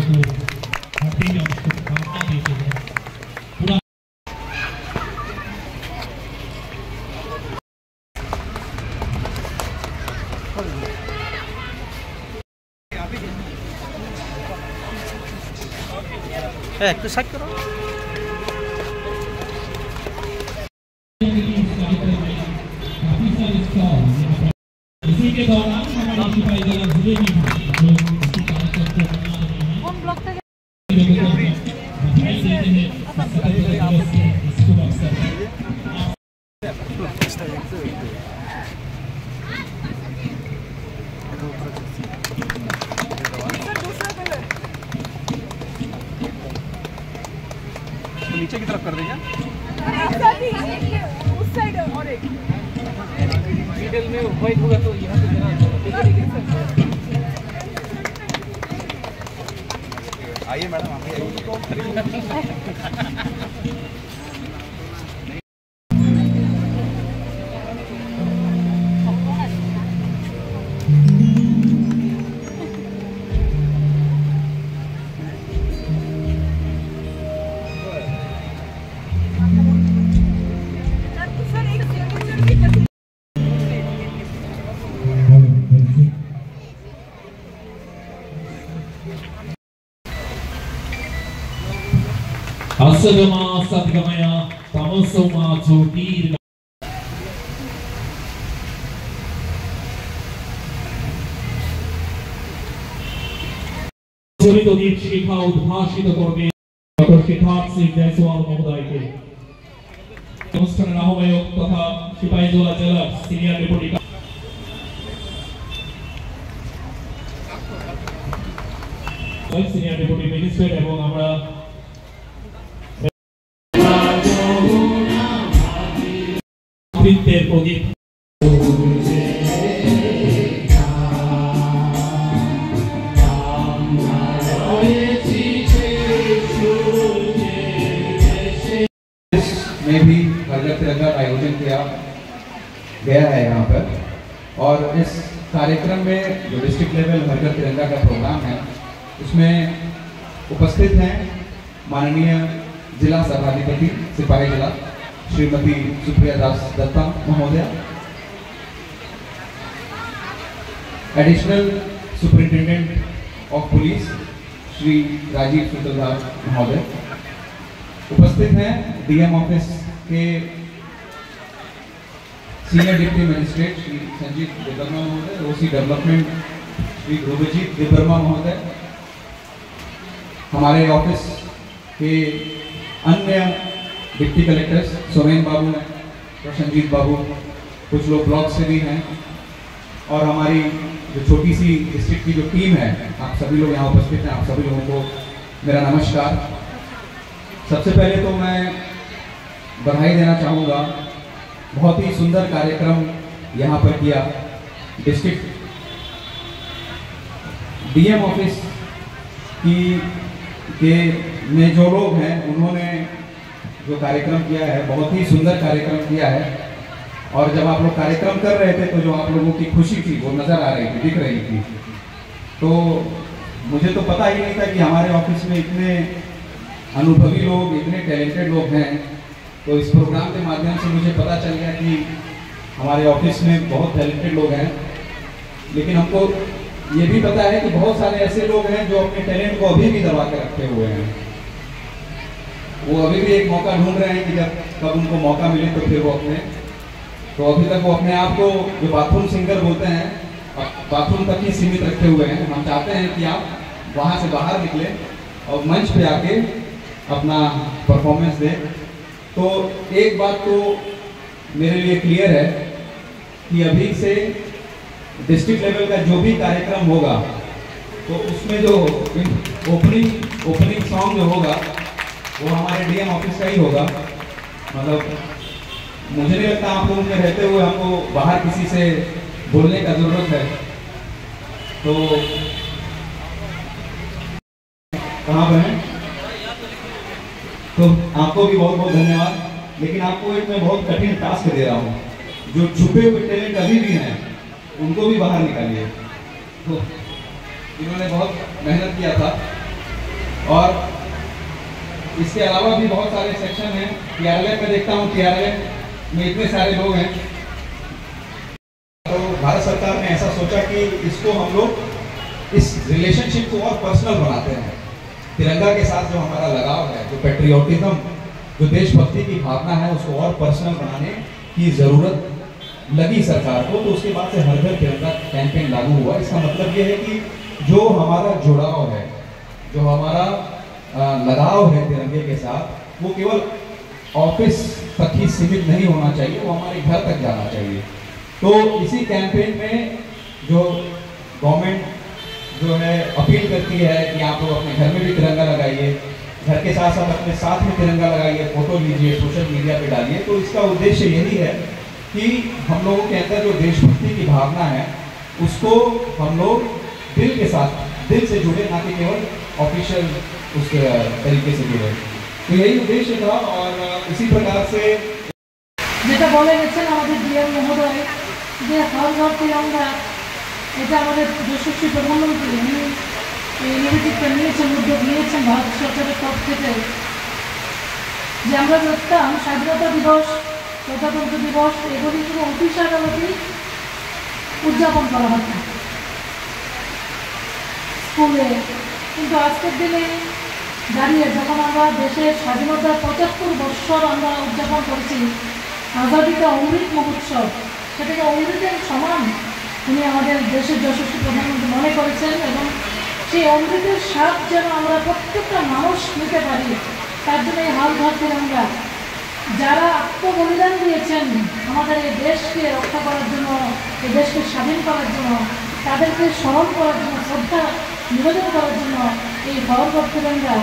को हार्दिक शुभकामनाएं देते हैं। पूरा একটু সাইড করো। इसी के दौरान हमारे सिपाही जला जिले में जो इसी कार्यक्रम को मना रहे हैं कौन ब्लॉक तक बधाई देते हैं स्वतंत्रता दिवस के इस शुभ अवसर पर। नीचे की तरफ कर देंगे उस साइड और एक मिडिल में व्हाइट होगा तो यहाँ से देना। आइए मैडम, आप आइए। असगमा सद्गमया तमसोमा ज्योतिर चलित दीप शिखा उद्भाषित करबे डॉक्टर सिद्धार्थ सिंह जायसवाल महोदय के অনুষ্ঠানের আহ্বায়ক তথা সিপাহীজলা জেলার সিনিয়র ডেপুটি ম্যাজিস্ট্রেট এবং আমরা বৃত্তের প্রদীপ में भी हरगत तिरंगा का आयोजन किया गया है यहाँ पर। और इस कार्यक्रम में जो डिस्ट्रिक्ट लेवल हरगत तिरंगा का प्रोग्राम है उसमें उपस्थित हैं माननीय जिला सभाधिपति सिपाही जिला श्रीमती सुप्रिया दास दत्ता महोदया, additional superintendent of police Shri Rajiv Sutaldar महोदय, उपस्थित हैं डीएम ऑफिस के senior deputy magistrate Shri Sanjeev Debbarma महोदय, ओसी डेवलपमेंट श्री ध्रुवजीत देवर्मा महोदय, हमारे ऑफिस के अन्य डिप्टी कलेक्टर्स सोमेन बाबू हैं, प्रसन्नजीत बाबू, कुछ लोग ब्लॉक से भी हैं, और हमारी जो छोटी सी डिस्ट्रिक्ट की जो टीम है, आप सभी लोग यहाँ उपस्थित हैं। आप सभी लोगों को मेरा नमस्कार। सबसे पहले तो मैं बधाई देना चाहूँगा, बहुत ही सुंदर कार्यक्रम यहाँ पर किया। डिस्ट्रिक्ट डीएम ऑफिस के में जो लोग हैं उन्होंने जो कार्यक्रम किया है बहुत ही सुंदर कार्यक्रम किया है। और जब आप लोग कार्यक्रम कर रहे थे तो जो आप लोगों की खुशी थी वो नज़र आ रही थी, दिख रही थी। तो मुझे तो पता ही नहीं था कि हमारे ऑफिस में इतने अनुभवी लोग, इतने टैलेंटेड लोग हैं। तो इस प्रोग्राम के माध्यम से मुझे पता चल गया कि हमारे ऑफिस में बहुत टैलेंटेड लोग हैं। लेकिन हमको ये भी पता है कि बहुत सारे ऐसे लोग हैं जो अपने टैलेंट को अभी भी दबा के रखे हुए हैं। वो अभी भी एक मौका ढूंढ रहे हैं कि कब उनको मौका मिले तो फिर वो अभी तक वो अपने आप को जो बाथरूम सिंगर बोलते हैं, बाथरूम तक ही सीमित रखे हुए हैं। हम चाहते हैं कि आप वहाँ से बाहर निकले और मंच पे आके अपना परफॉर्मेंस दें। तो एक बात तो मेरे लिए क्लियर है कि अभी से डिस्ट्रिक्ट लेवल का जो भी कार्यक्रम होगा तो उसमें जो ओपनिंग सॉन्ग जो होगा वो हमारे डीएम ऑफिस का ही होगा। मतलब मुझे नहीं लगता आप लोगों के रहते हुए हमको बाहर किसी से बोलने का जरूरत है। तो कहाँ पर हैं? तो आपको भी बहुत बहुत धन्यवाद। लेकिन आपको एक मैं बहुत कठिन टास्क दे रहा हूँ, जो छुपे हुए टैलेंट अभी भी हैं उनको भी बाहर निकालिए। तो इन्होंने बहुत मेहनत किया था, और इसके अलावा भी बहुत सारे सेक्शन हैं। TRLM में देखता हूँ, TRLM में इतने सारे लोग हैं, तो भारत सरकार ने ऐसा सोचा कि इसको हम लोग इस रिलेशनशिप को और पर्सनल बनाते हैं। तिरंगा के साथ जो हमारा लगाव है, जो पेट्रियोटिज्म, जो देशभक्ति की भावना है, उसको और पर्सनल बनाने की ज़रूरत लगी सरकार को। तो उसके बाद से हर घर तिरंगा कैंपेन लागू हुआ। इसका मतलब ये है कि जो हमारा जुड़ाव है, जो हमारा लगाव है तिरंगे के साथ, वो केवल ऑफिस तक ही सीमित नहीं होना चाहिए, वो हमारे घर तक जाना चाहिए। तो इसी कैंपेन में जो गवर्नमेंट जो है अपील करती है कि आप लोग अपने घर में भी तिरंगा लगाइए, घर के साथ साथ अपने साथ में तिरंगा लगाइए, फोटो लीजिए, सोशल मीडिया पे डालिए। तो इसका उद्देश्य यही है कि हम लोगों के अंदर जो देशभक्ति की भावना है, उसको हम लोग दिल के साथ, दिल से जुड़े, ना कि केवल ऑफिशियल उस तरीके से जुड़े। तो यही उद्देश्य था। और इसी प्रकार से যেটা বলে গেছেন আমাদের ডিএম মহোদয় যে হর ঘর তিরঙ্গা, এটা আমাদের যশস্বী প্রধানমন্ত্রী উনি এই ইনিশিয়েটিভটা নিয়েছেন, উদ্যোগ নিয়েছেন ভারত সরকারের তরফ থেকে। যে আমরা দেখতাম স্বাধীনতা দিবস, প্রজাতন্ত্র দিবস এগুলি শুধু অফিস আদালতেই উদযাপন করা হতো, স্কুলে। কিন্তু আজকের দিনে দাঁড়িয়ে যখন আমরা দেশের স্বাধীনতার ৭৫ বৎসর আমরা উদযাপন করছি, আজাদী কা অমৃত মহোৎসব, সেটাকে অমৃতের সমান উনি আমাদের দেশের যশস্বী প্রধানমন্ত্রী মনে করেছেন। এবং সেই অমৃতের স্বাদ যেন আমরা প্রত্যেকটা মানুষ নিতে পারি, তার জন্য এই হর ঘর তিরঙ্গা। যারা আত্মবলিদান দিয়েছেন আমাদের এই দেশকে রক্ষা করার জন্য, এই দেশকে স্বাধীন করার জন্য, তাদেরকে স্মরণ করার জন্য, শ্রদ্ধা নিবেদন করার জন্য এই হর ঘর তিরঙ্গা।